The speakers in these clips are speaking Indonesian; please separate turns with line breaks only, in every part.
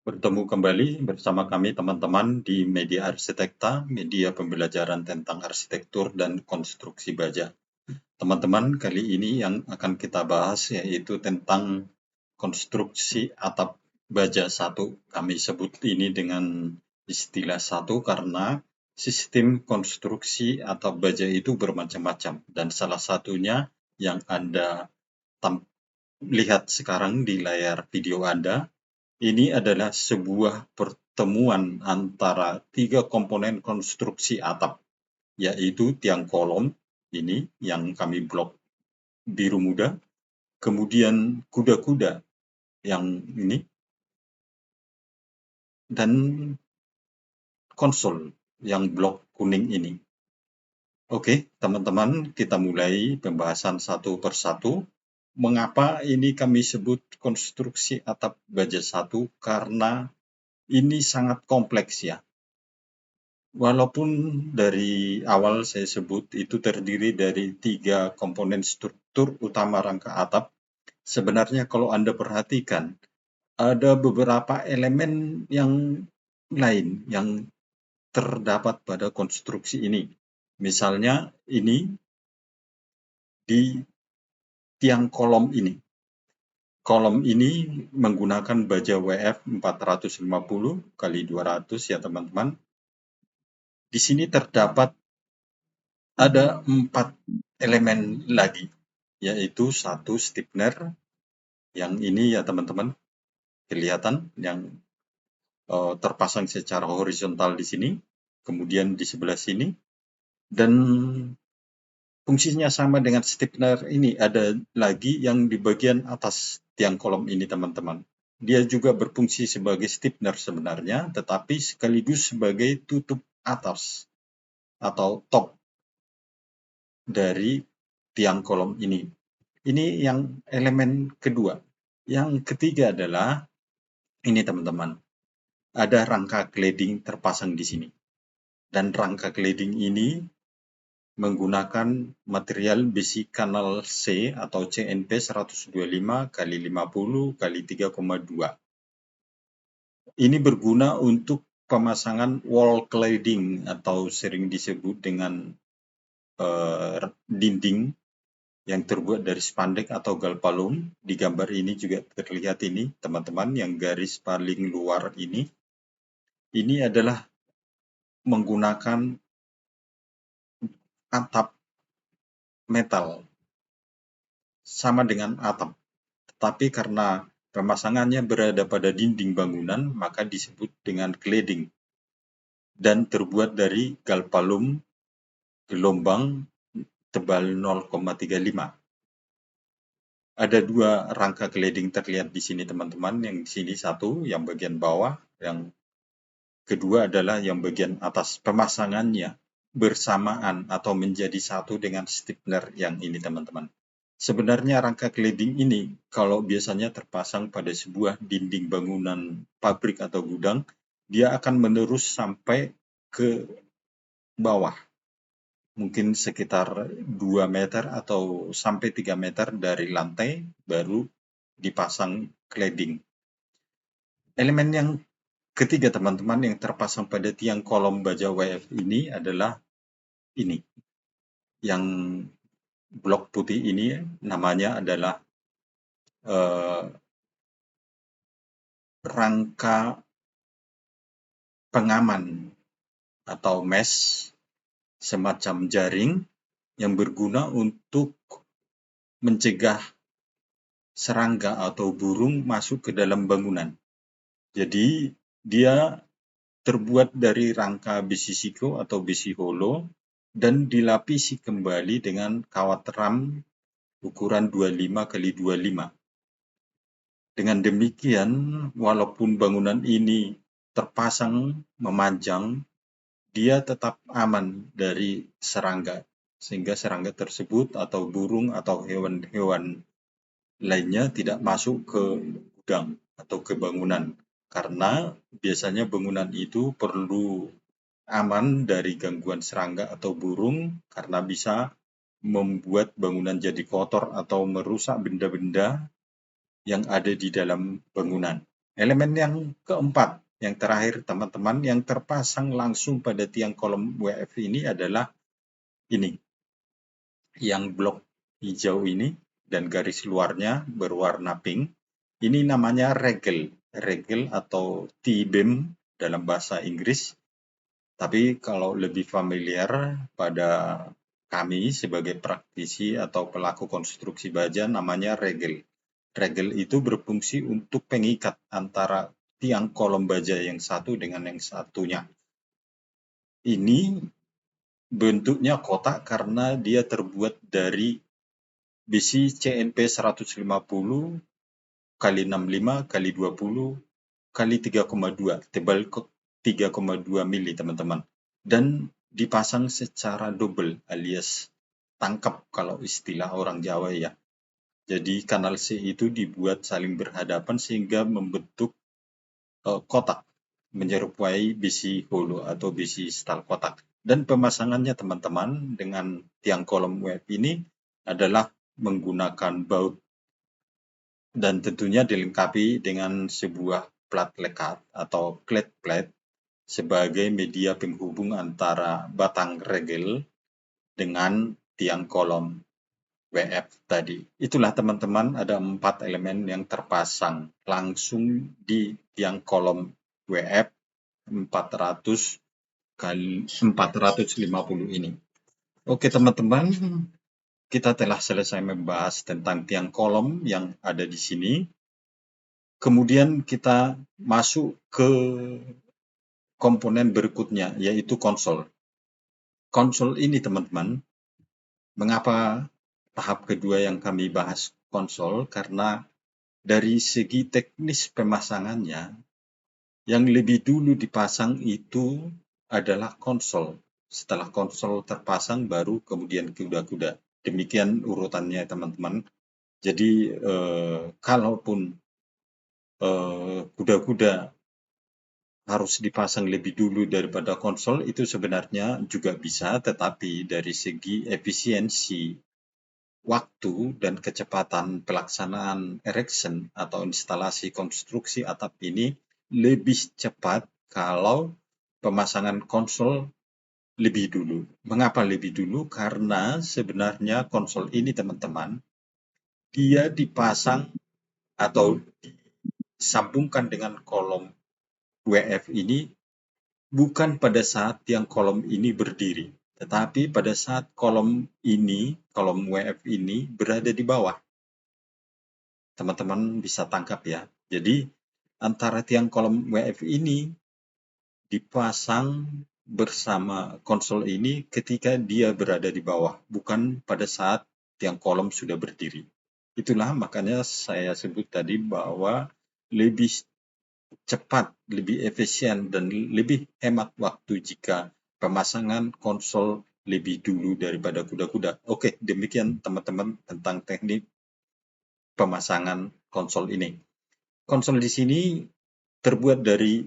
Bertemu kembali bersama kami teman-teman di Media Arsitekta, media pembelajaran tentang arsitektur dan konstruksi baja. Teman-teman, kali ini yang akan kita bahas yaitu tentang konstruksi atap baja satu. Kami sebut ini dengan istilah satu karena sistem konstruksi atap baja itu bermacam-macam dan salah satunya yang Anda lihat sekarang di layar video Anda. Ini adalah sebuah pertemuan antara tiga komponen konstruksi atap, yaitu tiang kolom ini yang kami blok biru muda, kemudian kuda-kuda yang ini, dan konsol yang blok kuning ini. Oke, teman-teman, kita mulai pembahasan satu persatu. Mengapa ini kami sebut konstruksi atap baja satu? Karena ini sangat kompleks ya. Walaupun dari awal saya sebut itu terdiri dari tiga komponen struktur utama rangka atap, sebenarnya kalau Anda perhatikan, ada beberapa elemen yang lain yang terdapat pada konstruksi ini. Misalnya ini di tiang kolom ini. Kolom ini menggunakan baja WF 450 kali 200 ya teman-teman. Di sini terdapat ada 4 elemen lagi, yaitu satu stiffener, yang ini ya teman-teman, kelihatan yang terpasang secara horizontal di sini, kemudian di sebelah sini, dan fungsinya sama dengan stiffener ini, ada lagi yang di bagian atas tiang kolom ini teman-teman. Dia juga berfungsi sebagai stiffener sebenarnya, tetapi sekaligus sebagai tutup atas atau top dari tiang kolom ini. Ini yang elemen kedua. Yang ketiga adalah ini teman-teman. Ada rangka cladding terpasang di sini. Dan rangka cladding ini menggunakan material besi kanal C atau CNP 125 kali 50 kali 3,2. Ini berguna untuk pemasangan wall cladding atau sering disebut dengan dinding yang terbuat dari spandek atau galvalum. Di gambar ini juga terlihat ini, teman-teman, yang garis paling luar ini. Ini adalah menggunakan atap metal, sama dengan atap. Tetapi karena pemasangannya berada pada dinding bangunan, maka disebut dengan cladding. Dan terbuat dari galvalum gelombang tebal 0,35. Ada dua rangka cladding terlihat di sini teman-teman, yang di sini satu yang bagian bawah, yang kedua adalah yang bagian atas. Pemasangannya bersamaan atau menjadi satu dengan stiffener yang ini teman-teman. Sebenarnya rangka cladding ini kalau biasanya terpasang pada sebuah dinding bangunan pabrik atau gudang, dia akan menerus sampai ke bawah. Mungkin sekitar 2 meter atau sampai 3 meter dari lantai baru dipasang cladding. Elemen yang ketiga teman-teman yang terpasang pada tiang kolom baja WF ini adalah ini. Yang blok putih ini namanya adalah rangka pengaman atau mesh, semacam jaring yang berguna untuk mencegah serangga atau burung masuk ke dalam bangunan. Jadi dia terbuat dari rangka besi siko atau besi holo dan dilapisi kembali dengan kawat ram ukuran 25 kali 25. Dengan demikian, walaupun bangunan ini terpasang memanjang, dia tetap aman dari serangga, sehingga serangga tersebut atau burung atau hewan-hewan lainnya tidak masuk ke gudang atau ke bangunan. Karena biasanya bangunan itu perlu aman dari gangguan serangga atau burung karena bisa membuat bangunan jadi kotor atau merusak benda-benda yang ada di dalam bangunan. Elemen yang keempat, yang terakhir teman-teman, yang terpasang langsung pada tiang kolom WF ini adalah ini, yang blok hijau ini dan garis luarnya berwarna pink. Ini namanya regel, regel atau T-beam dalam bahasa Inggris. Tapi kalau lebih familiar pada kami sebagai praktisi atau pelaku konstruksi baja namanya regel. Regel itu berfungsi untuk pengikat antara tiang kolom baja yang satu dengan yang satunya. Ini bentuknya kotak karena dia terbuat dari besi CNP 150 kali 65 kali 20 kali 3,2, tebal 3,2 mili teman-teman. Dan dipasang secara double alias tangkap kalau istilah orang Jawa ya. Jadi kanal C itu dibuat saling berhadapan sehingga membentuk kotak menyerupai besi holo atau besi stal kotak. Dan pemasangannya teman-teman dengan tiang kolom WF ini adalah menggunakan baut dan tentunya dilengkapi dengan sebuah plat lekat atau clad plate sebagai media penghubung antara batang regel dengan tiang kolom WF tadi. Itulah teman-teman, ada 4 elemen yang terpasang langsung di tiang kolom WF 400 kali 450 ini. Oke teman-teman, kita telah selesai membahas tentang tiang kolom yang ada di sini. Kemudian kita masuk ke komponen berikutnya, yaitu konsol. Konsol ini teman-teman, mengapa tahap kedua yang kami bahas konsol? Karena dari segi teknis pemasangannya, yang lebih dulu dipasang itu adalah konsol. Setelah konsol terpasang, baru kemudian kuda-kuda. Demikian urutannya teman-teman. Jadi kalaupun kuda-kuda harus dipasang lebih dulu daripada konsol, itu sebenarnya juga bisa, tetapi dari segi efisiensi waktu dan kecepatan pelaksanaan erection atau instalasi konstruksi atap ini lebih cepat kalau pemasangan konsol lebih dulu. Mengapa lebih dulu? Karena sebenarnya konsol ini teman-teman, dia dipasang atau disambungkan dengan kolom WF ini bukan pada saat yang kolom ini berdiri, tetapi pada saat kolom WF ini berada di bawah. Teman-teman bisa tangkap ya. Jadi antara tiang kolom WF ini dipasang bersama konsol ini ketika dia berada di bawah, bukan pada saat tiang kolom sudah berdiri. Itulah makanya saya sebut tadi bahwa lebih cepat, lebih efisien, dan lebih hemat waktu jika pemasangan konsol lebih dulu daripada kuda-kuda. Oke, demikian teman-teman tentang teknik pemasangan konsol ini. Konsol di sini terbuat dari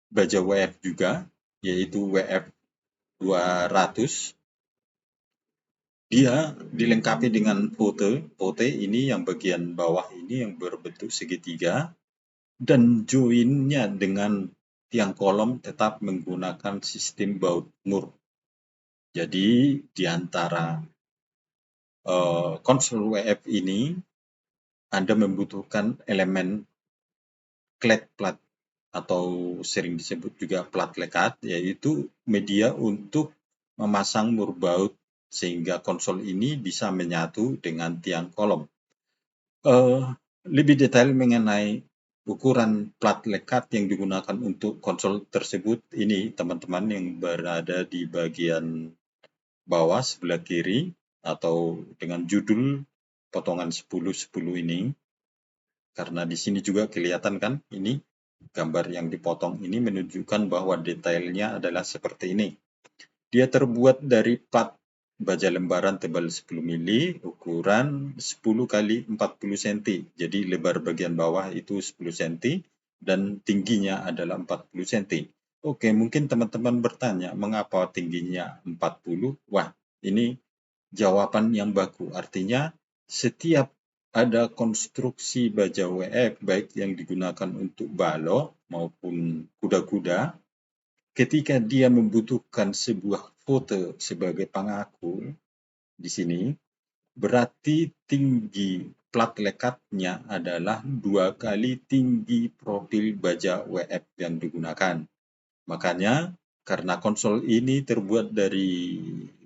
baja WF juga, yaitu WF 200. Dia dilengkapi dengan pote ini yang bagian bawah ini yang berbentuk segitiga, dan joinnya dengan tiang kolom tetap menggunakan sistem baut mur. Jadi di antara konsol WF ini Anda membutuhkan elemen clad plate atau sering disebut juga plat lekat, yaitu media untuk memasang mur baut sehingga konsol ini bisa menyatu dengan tiang kolom. Lebih detail mengenai ukuran plat lekat yang digunakan untuk konsol tersebut, ini teman-teman yang berada di bagian bawah sebelah kiri atau dengan judul potongan 10-10 ini, karena di sini juga kelihatan kan, ini gambar yang dipotong ini menunjukkan bahwa detailnya adalah seperti ini. Dia terbuat dari plat baja lembaran tebal 10 mili, ukuran 10 kali 40 cm. Jadi lebar bagian bawah itu 10 cm dan tingginya adalah 40 cm. Oke, mungkin teman-teman bertanya, mengapa tingginya 40? Wah, ini jawaban yang baku. Artinya setiap ada konstruksi baja WF baik yang digunakan untuk balok maupun kuda-kuda, ketika dia membutuhkan sebuah foto sebagai pengaku di sini, berarti tinggi plat lekatnya adalah 2 kali tinggi profil baja WF yang digunakan. Makanya karena konsol ini terbuat dari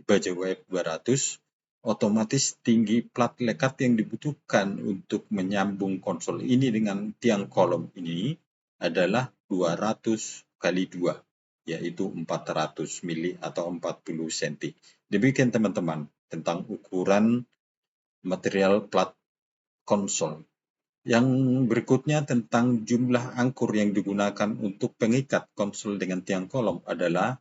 baja WF 200, otomatis tinggi plat lekat yang dibutuhkan untuk menyambung konsol ini dengan tiang kolom ini adalah 200 kali 2, yaitu 400 mili atau 40 cm. Demikian teman-teman tentang ukuran material plat konsol. Yang berikutnya tentang jumlah angkur yang digunakan untuk pengikat konsol dengan tiang kolom adalah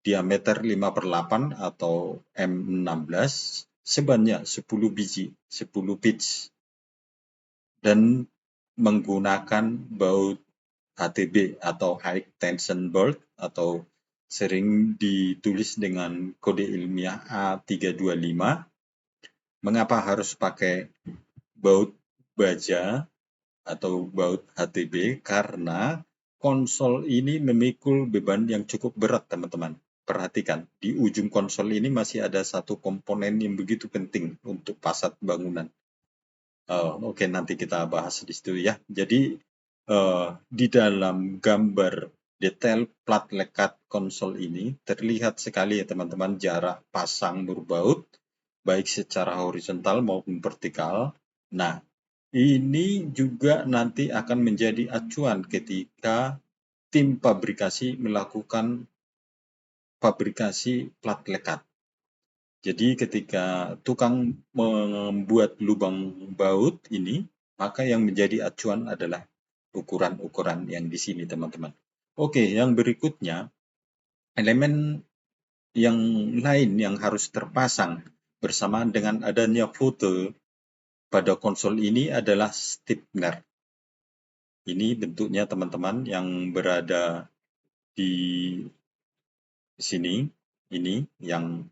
diameter 5/8 atau M16 sebanyak 10 biji, 10 pitch, dan menggunakan baut HTB atau High Tension Bolt atau sering ditulis dengan kode ilmiah A325. Mengapa harus pakai baut baja atau baut HTB? Karena konsol ini memikul beban yang cukup berat, teman-teman. Perhatikan, di ujung konsol ini masih ada satu komponen yang begitu penting untuk fasad bangunan. Oke, nanti kita bahas di situ ya. Jadi, di dalam gambar detail plat lekat konsol ini terlihat sekali ya teman-teman jarak pasang murbaut baik secara horizontal maupun vertikal. Nah, ini juga nanti akan menjadi acuan ketika tim pabrikasi melakukan fabrikasi plat lekat. Jadi ketika tukang membuat lubang baut ini, maka yang menjadi acuan adalah ukuran-ukuran yang di sini teman-teman. Oke, yang berikutnya elemen yang lain yang harus terpasang bersamaan dengan adanya foto pada konsol ini adalah stiffener. Ini bentuknya teman-teman yang berada di sini, ini yang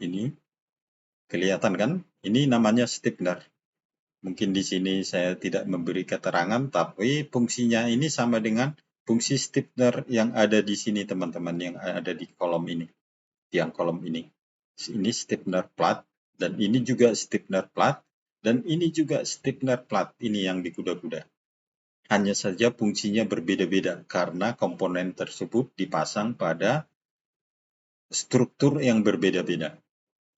ini kelihatan kan? Ini namanya stiffener. Mungkin di sini saya tidak memberi keterangan, tapi fungsinya ini sama dengan fungsi stiffener yang ada di sini teman-teman, yang ada di kolom ini, tiang kolom ini. Ini stiffener plat, dan ini juga stiffener plat, dan ini juga stiffener plat, ini yang di kuda-kuda. Hanya saja fungsinya berbeda-beda karena komponen tersebut dipasang pada struktur yang berbeda-beda.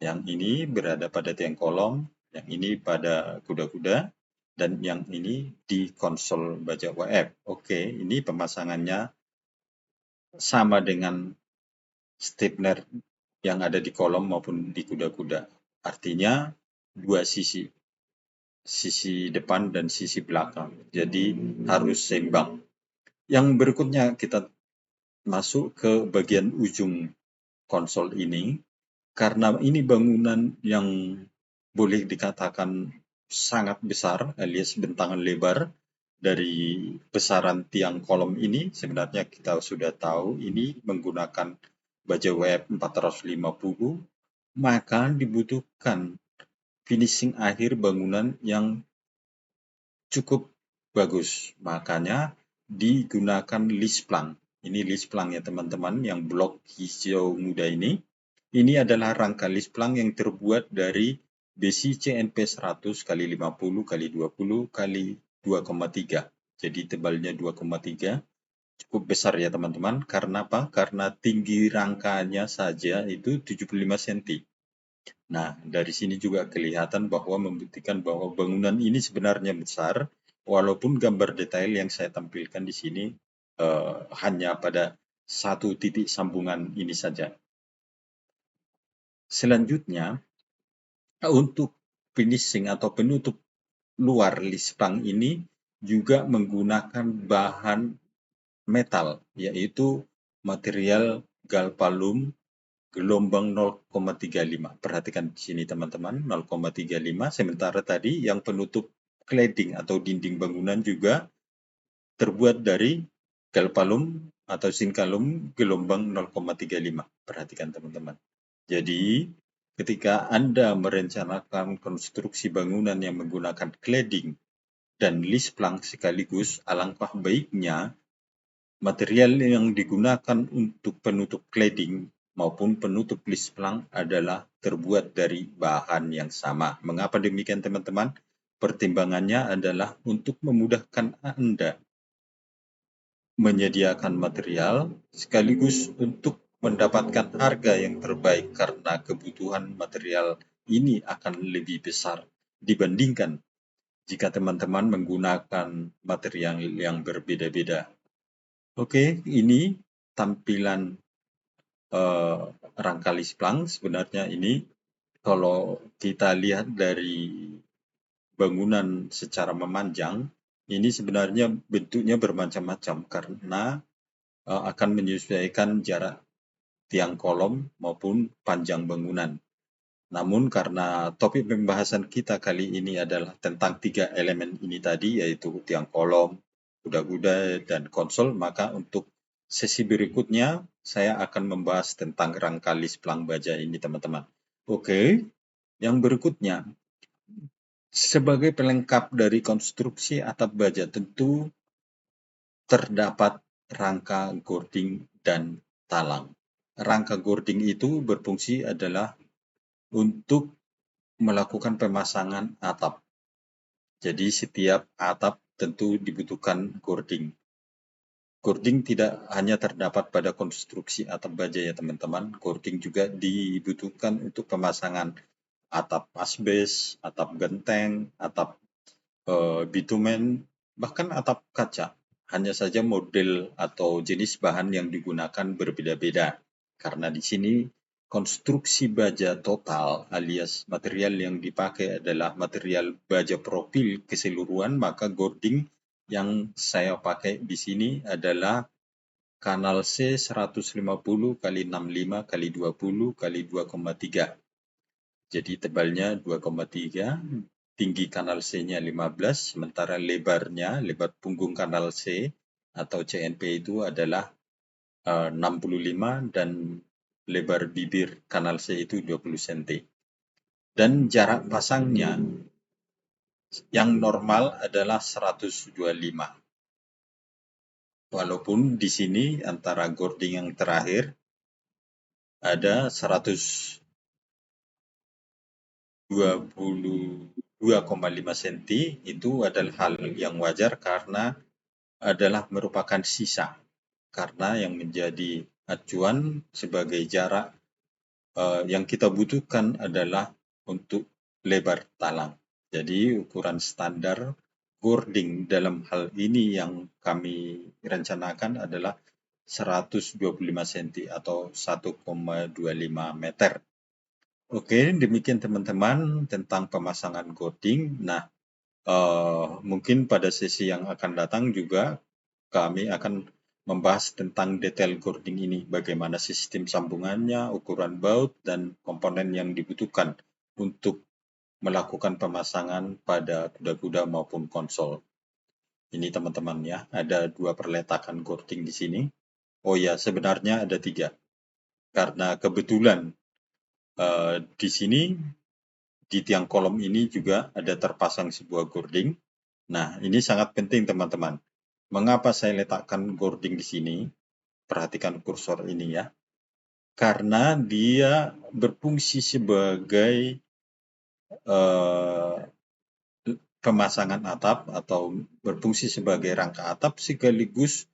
Yang ini berada pada tiang kolom, yang ini pada kuda-kuda, dan yang ini di konsol baja WF. Oke, ini pemasangannya sama dengan stiffener yang ada di kolom maupun di kuda-kuda. Artinya dua sisi, sisi depan dan sisi belakang. Jadi harus seimbang. Yang berikutnya kita masuk ke bagian ujung konsol ini. Karena ini bangunan yang boleh dikatakan sangat besar alias bentangan lebar dari besaran tiang kolom ini, sebenarnya kita sudah tahu ini menggunakan baja WF 450, maka dibutuhkan finishing akhir bangunan yang cukup bagus. Makanya digunakan lisplang. Ini lisplang ya teman-teman, yang blok hijau muda ini. Ini adalah rangka lisplang yang terbuat dari besi CNP 100 x 50 x 20 x 2,3. Jadi tebalnya 2,3. Cukup besar ya teman-teman. Karena apa? Karena tinggi rangkanya saja itu 75 cm. Nah, dari sini juga kelihatan bahwa membuktikan bahwa bangunan ini sebenarnya besar, walaupun gambar detail yang saya tampilkan di sini hanya pada satu titik sambungan ini saja. Selanjutnya, untuk finishing atau penutup luar lisplang ini juga menggunakan bahan metal, yaitu material galvalum gelombang 0,35. Perhatikan di sini teman-teman, 0,35. Sementara tadi yang penutup cladding atau dinding bangunan juga terbuat dari galvalum atau zinkalum gelombang 0,35. Perhatikan teman-teman. Jadi ketika Anda merencanakan konstruksi bangunan yang menggunakan cladding dan list plank sekaligus, alangkah baiknya material yang digunakan untuk penutup cladding maupun penutup list plank adalah terbuat dari bahan yang sama. Mengapa demikian, teman-teman? Pertimbangannya adalah untuk memudahkan Anda menyediakan material sekaligus untuk mendapatkan harga yang terbaik karena kebutuhan material ini akan lebih besar dibandingkan jika teman-teman menggunakan material yang berbeda-beda. Oke, ini tampilan rangka list plank. Sebenarnya ini kalau kita lihat dari bangunan secara memanjang, ini sebenarnya bentuknya bermacam-macam karena akan menyesuaikan jarak tiang kolom maupun panjang bangunan. Namun karena topik pembahasan kita kali ini adalah tentang 3 elemen ini tadi, yaitu tiang kolom, kuda-kuda, dan konsol, maka untuk sesi berikutnya saya akan membahas tentang rangka list plank baja ini, teman-teman. Oke, yang berikutnya, sebagai pelengkap dari konstruksi atap baja tentu terdapat rangka gording dan talang. Rangka gording itu berfungsi adalah untuk melakukan pemasangan atap. Jadi setiap atap tentu dibutuhkan gording. Gording tidak hanya terdapat pada konstruksi atap baja ya teman-teman, gording juga dibutuhkan untuk pemasangan atap asbes, atap genteng, atap bitumen, bahkan atap kaca. Hanya saja model atau jenis bahan yang digunakan berbeda-beda. Karena di sini konstruksi baja total alias material yang dipakai adalah material baja profil keseluruhan, maka gording yang saya pakai di sini adalah kanal C 150 kali 65 kali 20 kali 2,3. Jadi tebalnya 2,3, tinggi kanal C-nya 15, sementara lebar punggung kanal C atau CNP itu adalah 65 dan lebar bibir kanal C itu 20 cm. Dan jarak pasangnya yang normal adalah 125. Walaupun di sini antara gording yang terakhir ada 22,5 cm, itu adalah hal yang wajar karena adalah merupakan sisa. Karena yang menjadi acuan sebagai jarak yang kita butuhkan adalah untuk lebar talang. Jadi ukuran standar gording dalam hal ini yang kami rencanakan adalah 125 cm atau 1,25 meter. Oke, demikian teman-teman tentang pemasangan gording. Nah, mungkin pada sesi yang akan datang juga kami akan membahas tentang detail gording ini, bagaimana sistem sambungannya, ukuran baut, dan komponen yang dibutuhkan untuk melakukan pemasangan pada kuda-kuda maupun konsol. Ini teman-teman ya, ada 2 perletakan gording di sini. Oh ya, sebenarnya ada 3. Karena kebetulan di sini di tiang kolom ini juga ada terpasang sebuah gording. Nah, ini sangat penting teman-teman. Mengapa saya letakkan gording di sini? Perhatikan kursor ini ya. Karena dia berfungsi sebagai pemasangan atap atau berfungsi sebagai rangka atap sekaligus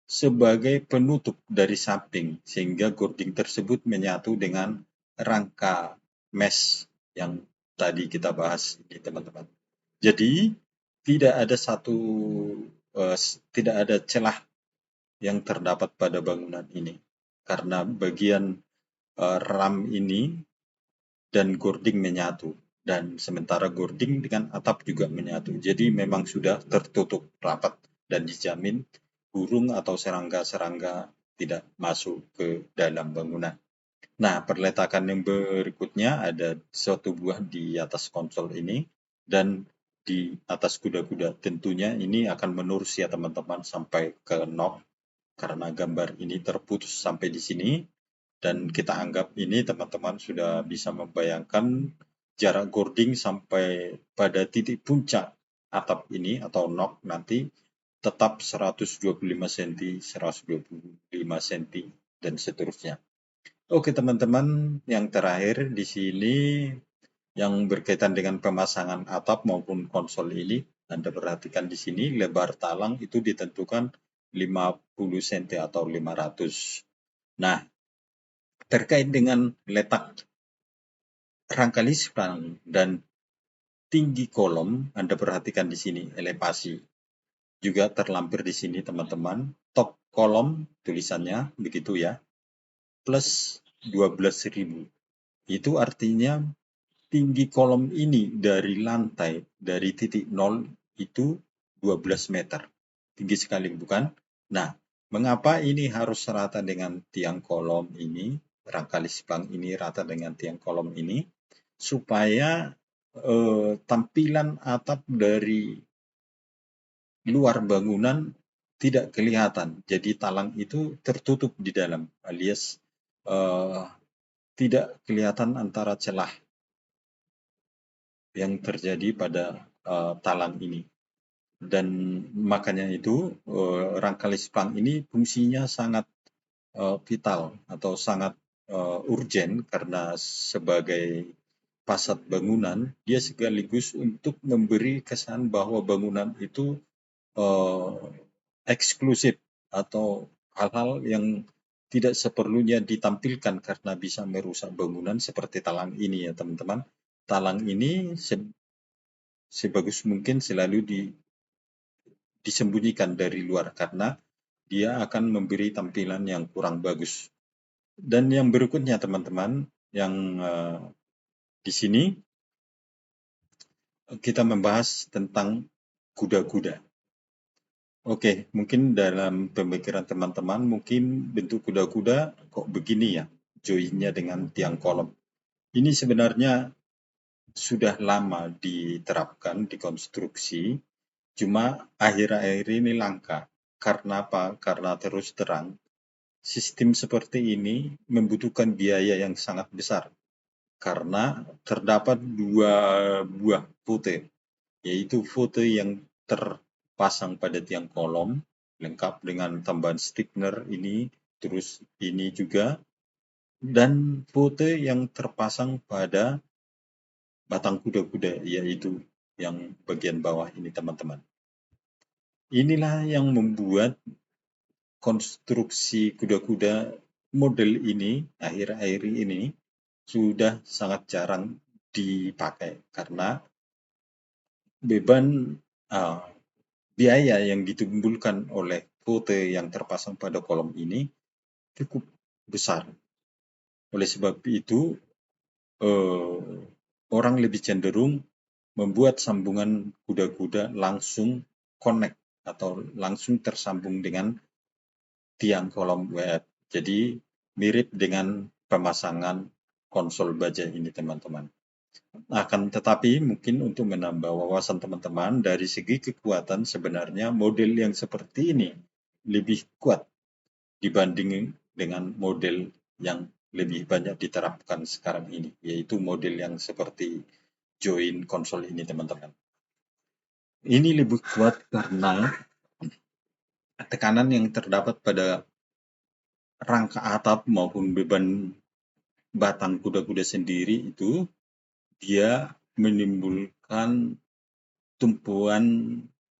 sebagai penutup dari samping sehingga gording tersebut menyatu dengan rangka mesh yang tadi kita bahas ini teman-teman. Jadi tidak ada celah yang terdapat pada bangunan ini karena bagian ram ini dan gording menyatu dan sementara gording dengan atap juga menyatu. Jadi memang sudah tertutup rapat dan dijamin burung atau serangga-serangga tidak masuk ke dalam bangunan. Nah, perletakan yang berikutnya ada suatu buah di atas konsol ini dan di atas kuda-kuda. Tentunya ini akan menurus ya teman-teman sampai ke knob karena gambar ini terputus sampai di sini. Dan kita anggap ini teman-teman sudah bisa membayangkan jarak gording sampai pada titik puncak atap ini atau nok nanti tetap 125 cm, 125 cm, dan seterusnya. Oke teman-teman, yang terakhir di sini yang berkaitan dengan pemasangan atap maupun konsol ini, Anda perhatikan di sini lebar talang itu ditentukan 50 cm atau 500. Nah, terkait dengan letak rangka lispang dan tinggi kolom, Anda perhatikan di sini elevasi. Juga terlampir di sini teman-teman, top kolom tulisannya begitu ya, plus 12.000. Itu artinya tinggi kolom ini dari lantai, dari titik nol itu 12 meter. Tinggi sekali bukan? Nah, mengapa ini harus rata dengan tiang kolom ini, rangka lispang ini rata dengan tiang kolom ini, supaya tampilan atap dari luar bangunan tidak kelihatan. Jadi talang itu tertutup di dalam, alias tidak kelihatan antara celah yang terjadi pada talang ini. Dan makanya itu rangka lispang ini fungsinya sangat vital atau sangat urgen karena sebagai fasad bangunan, dia sekaligus untuk memberi kesan bahwa bangunan itu eksklusif atau hal-hal yang tidak seperlunya ditampilkan karena bisa merusak bangunan seperti talang ini ya teman-teman. Talang ini sebagus mungkin selalu disembunyikan dari luar karena dia akan memberi tampilan yang kurang bagus. Dan yang berikutnya teman-teman, yang di sini kita membahas tentang kuda-kuda. Oke, mungkin dalam pemikiran teman-teman mungkin bentuk kuda-kuda kok begini ya, joinnya dengan tiang kolom. Ini sebenarnya sudah lama diterapkan di konstruksi, cuma akhir-akhir ini langka. Karena apa? Karena terus terang, sistem seperti ini membutuhkan biaya yang sangat besar. Karena terdapat 2 buah vote, yaitu vote yang terpasang pada tiang kolom, lengkap dengan tambahan stiker ini, terus ini juga, dan vote yang terpasang pada batang kuda-kuda, yaitu yang bagian bawah ini teman-teman. Inilah yang membuat konstruksi kuda-kuda model ini akhir-akhir ini sudah sangat jarang dipakai karena beban biaya yang ditimbulkan oleh vote yang terpasang pada kolom ini cukup besar. Oleh sebab itu, orang lebih cenderung membuat sambungan kuda-kuda langsung connect atau langsung tersambung dengan tiang kolom web. Jadi mirip dengan pemasangan konsol baja ini teman-teman. Akan tetapi mungkin untuk menambah wawasan teman-teman dari segi kekuatan sebenarnya model yang seperti ini lebih kuat dibanding dengan model yang lebih banyak diterapkan sekarang ini, yaitu model yang seperti join konsol ini teman-teman. Ini lebih kuat karena tekanan yang terdapat pada rangka atap maupun beban batang kuda-kuda sendiri itu dia menimbulkan tumpuan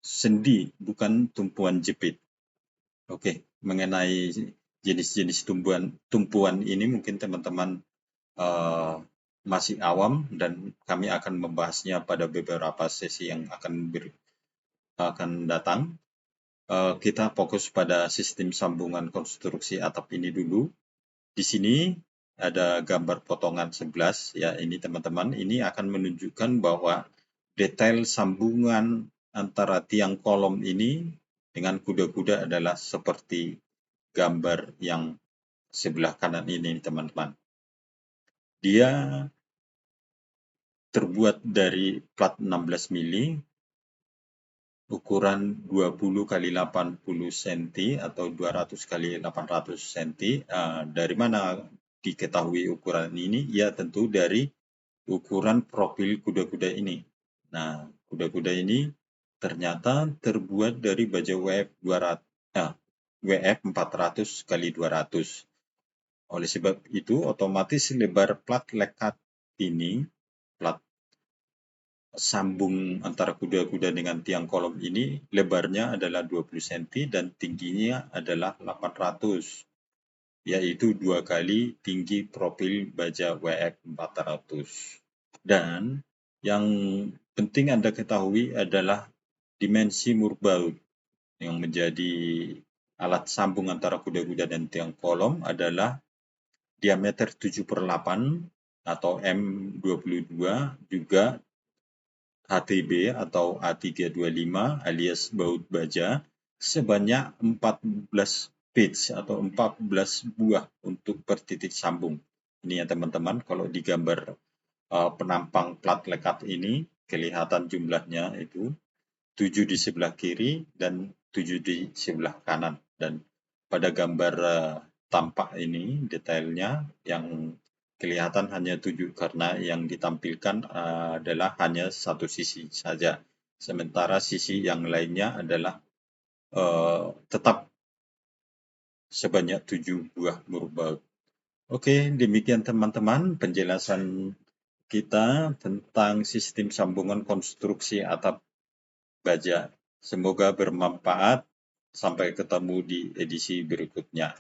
sendi, bukan tumpuan jepit. Oke, mengenai jenis-jenis tumpuan ini mungkin teman-teman masih awam dan kami akan membahasnya pada beberapa sesi yang akan datang. Kita fokus pada sistem sambungan konstruksi atap ini dulu. Di sini ada gambar potongan 11 ya, ini teman-teman, ini akan menunjukkan bahwa detail sambungan antara tiang kolom ini dengan kuda-kuda adalah seperti gambar yang sebelah kanan ini teman-teman. Dia terbuat dari plat 16 mili, ukuran 20 x 80 cm atau 200 x 800 cm. Dari mana diketahui ukuran ini? Ya tentu dari ukuran profil kuda-kuda ini. Nah, kuda-kuda ini ternyata terbuat dari baja WF 400 kali 200. Oleh sebab itu, otomatis lebar plat lekat ini, plat sambung antara kuda-kuda dengan tiang kolom ini, lebarnya adalah 20 cm dan tingginya adalah 800, yaitu 2 kali tinggi profil baja WF 400. Dan yang penting Anda ketahui adalah dimensi murbaut yang menjadi alat sambung antara kuda-kuda dan tiang kolom adalah diameter 7/8 atau M22, juga HTB atau A325 alias baut baja sebanyak 14 pitch atau 14 buah untuk per titik sambung. Ini ya teman-teman, kalau di gambar penampang plat lekat ini kelihatan jumlahnya itu 7 di sebelah kiri dan 7 di sebelah kanan. Dan pada gambar tampak ini detailnya yang kelihatan hanya 7 karena yang ditampilkan adalah hanya satu sisi saja. Sementara sisi yang lainnya adalah tetap sebanyak 7 buah murbaut. Oke, demikian teman-teman penjelasan kita tentang sistem sambungan konstruksi atap baja. Semoga bermanfaat. Sampai ketemu di edisi berikutnya.